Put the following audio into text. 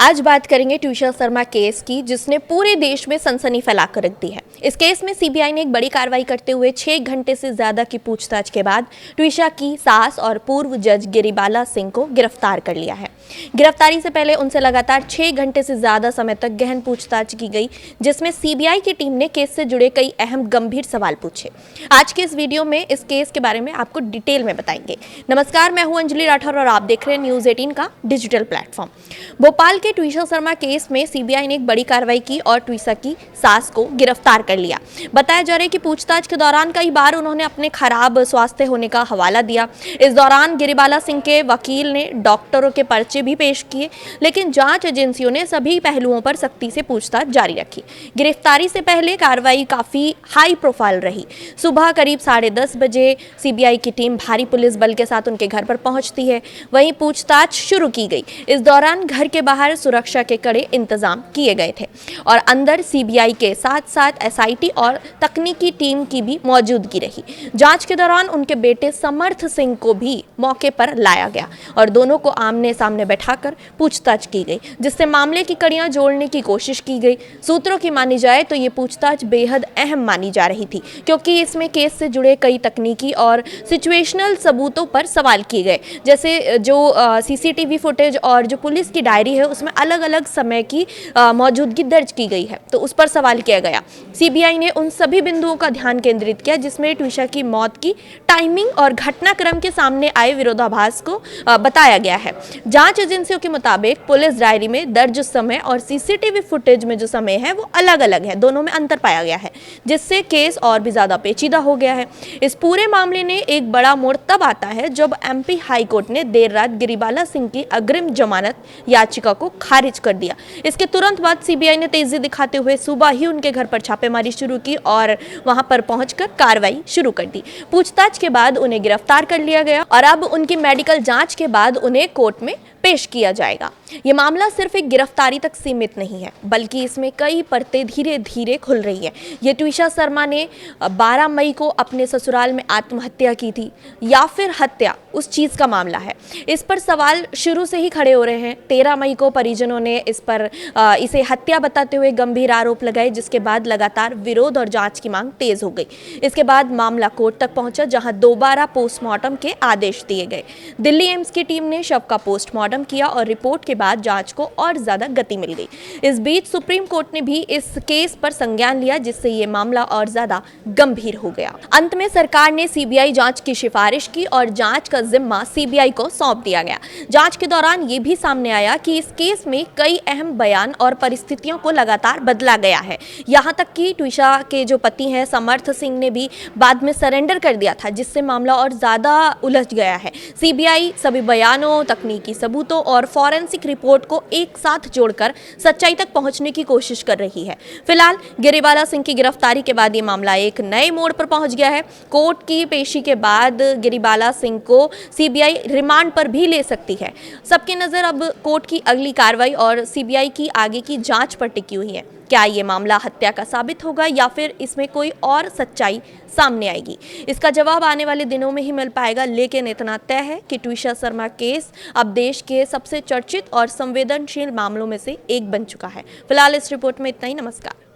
आज बात करेंगे ट्विशा शर्मा केस की, जिसने पूरे देश में सनसनी फैलाकर रख दी है। इस केस में सीबीआई ने एक बड़ी कार्रवाई करते हुए 6 घंटे से ज्यादा की पूछताछ के बाद ट्विशा की सास और पूर्व जज गिरिबाला सिंह को गिरफ्तार कर लिया है। गिरफ्तारी से पहले उनसे लगातार 6 घंटे से ज्यादा समय तक गहन पूछताछ की गई, जिसमें सीबीआई की टीम ने केस से जुड़े कई अहम गंभीर सवाल पूछे। आज के इस वीडियो में इस केस के बारे में आपको डिटेल में बताएंगे। नमस्कार, मैं हूं अंजलि राठौर और आप देख रहे हैं न्यूज़ 18 का डिजिटल प्लेटफॉर्म। भोपाल के ट्विशा शर्मा केस में सीबीआई ने एक बड़ी कार्रवाई की और ट्विशा की सास को गिरफ्तार कर लिया। बताया जा रहा है कि पूछताछ के दौरान कई बार उन्होंने अपने खराब स्वास्थ्य होने का हवाला दिया। इस दौरान गिरिबाला सिंह के वकील ने डॉक्टरों के पर्चे भी पेश किए, लेकिन जांच एजेंसियों ने सभी पहलुओं पर सख्ती से पूछताछ जारी रखी। गिरफ्तारी से पहले कार्रवाई काफी हाई प्रोफाइल रही। सुबह करीब 10:30 बजे सीबीआई की टीम भारी पुलिस बल के साथ उनके घर पर पहुंचती है। वहीं पूछताछ शुरू की गई। इस दौरान घर के बाहर सुरक्षा के कड़े इंतजाम किए गए थे और अंदर सीबीआई के साथ साथ एसआईटी और तकनीकी टीम की भी मौजूदगी रही। जांच के दौरान उनके बेटे समर्थ सिंह को भी मौके पर लाया गया और दोनों को आमने सामने बैठाकर पूछताछ की गई, जिससे मामले की कड़ियां जोड़ने की कोशिश की गई। सूत्रों की मानी जाए तो ये पूछताछ बेहद अहम मानी जा रही थी, क्योंकि इसमें केस से जुड़े कई तकनीकी और सिचुएशनल सबूतों पर सवाल किए गए। जैसे जो सीसीटीवी फुटेज और जो पुलिस की डायरी है उसमें अलग अलग समय की मौजूदगी दर्ज की गई है, तो उस पर सवाल किया गया। सीबीआई ने उन सभी बिंदुओं का ध्यान केंद्रित किया जिसमें ट्विशा की मौत की टाइमिंग और घटनाक्रम के सामने आए विरोधाभास को बताया गया है। जांच एजेंसियों के मुताबिक पुलिस डायरी में दर्ज समय और सीसीटीवी फुटेज में जो समय है वो अलग अलग है, दोनों में अंतर पाया गया है, जिससे केस और भी ज्यादा पेचीदा हो गया है। इस पूरे मामले ने एक बड़ा मोड़ तब आता है जब एमपी हाई कोर्ट ने देर रात गिरिबाला सिंह की अग्रिम जमानत याचिका को खारिज कर दिया। इसके तुरंत बाद सीबीआई ने तेजी दिखाते हुए सुबह ही उनके घर पर छापेमारी शुरू की और वहां पर पहुंचकर कार्रवाई शुरू कर दी। पूछताछ के बाद उन्हें गिरफ्तार कर लिया गया और अब उनकी मेडिकल जांच के बाद उन्हें कोर्ट में पेश किया जाएगा। ये मामला सिर्फ एक गिरफ्तारी तक सीमित नहीं है, बल्कि इसमें कई परतें धीरे धीरे खुल रही है। ये ट्विशा शर्मा ने 12 मई को अपने ससुराल में आत्महत्या की थी या फिर हत्या, उस चीज का मामला है। इस पर सवाल शुरू से ही खड़े हो रहे हैं। 13 मई को परिजनों ने इसे हत्या बताते हुए गंभीर आरोप लगाए, जिसके बाद लगातार विरोध और जांच की मांग तेज हो गई। इसके बाद मामला कोर्ट तक पहुंचा, जहां दोबारा पोस्टमार्टम के आदेश दिए गए। दिल्ली एम्स की टीम ने शव का पोस्टमार्टम किया और रिपोर्ट के बाद जांच को और ज्यादा गति मिल गई। इस बीच सुप्रीम कोर्ट ने भी इस केस पर संज्ञान लिया, जिससे ये मामला और ज्यादा गंभीर हो गया। अंत में सरकार ने सीबीआई जांच की सिफारिश की और जांच का जिम्मा सीबीआई को सौंप दिया गया। जांच के दौरान ये भी सामने आया कि इस केस में कई अहम बयान और परिस्थितियों को लगातार बदला गया है। यहाँ तक कि ट्विशा के जो पति हैं समर्थ सिंह ने भी बाद में सरेंडर कर दिया था, जिससे मामला और ज्यादा उलझ गया है। सीबीआई सभी बयानों, तकनीकी सबूतों और फॉरेंसिक रिपोर्ट को एक साथ जोड़कर सच्चाई तक पहुंचने की कोशिश कर रही है। फिलहाल गिरिबाला सिंह की गिरफ्तारी के बाद ये मामला एक नए मोड़ पर पहुंच गया है। कोर्ट की पेशी के बाद गिरिबाला सिंह को सीबीआई रिमांड पर भी ले सकती है। सबकी नजर अब कोर्ट की अगली कार्रवाई और सीबीआई की आगे की जांच पर टिकी हुई है। क्या ये मामला हत्या का साबित होगा या फिर इसमें कोई और सच्चाई सामने आएगी? इसका जवाब आने वाले दिनों में ही मिल पाएगा, लेकिन इतना तय है कि ट्विशा शर्मा केस अब देश के सबसे चर्चित और संवेदनशील मामलों में से एक बन चुका है। फिलहाल इस रिपोर्ट में इतना ही। नमस्कार।